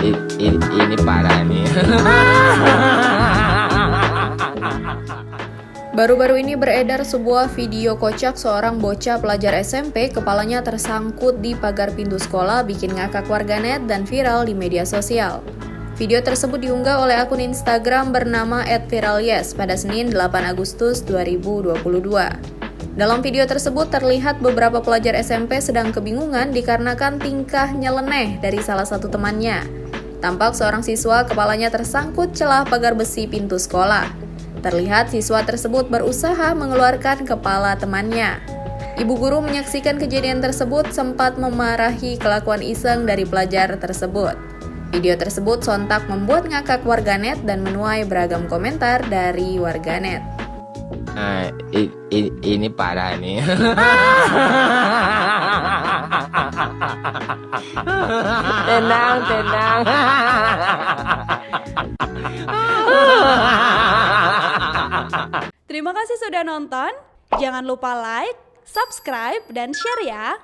Ini parah nih. Baru-baru ini beredar sebuah video kocak seorang bocah pelajar SMP kepalanya tersangkut di pagar pintu sekolah bikin ngakak warganet dan viral di media sosial. Video tersebut diunggah oleh akun Instagram bernama @viralyes pada Senin 8 Agustus 2022. Dalam video tersebut terlihat beberapa pelajar SMP sedang kebingungan dikarenakan tingkah nyeleneh dari salah satu temannya. Tampak seorang siswa kepalanya tersangkut celah pagar besi pintu sekolah. Terlihat siswa tersebut berusaha mengeluarkan kepala temannya. Ibu guru menyaksikan kejadian tersebut sempat memarahi kelakuan iseng dari pelajar tersebut. Video tersebut sontak membuat ngakak warganet dan menuai beragam komentar dari warganet. Ini parah nih. Tenang. Terima kasih sudah nonton. Jangan lupa like, subscribe, dan share ya.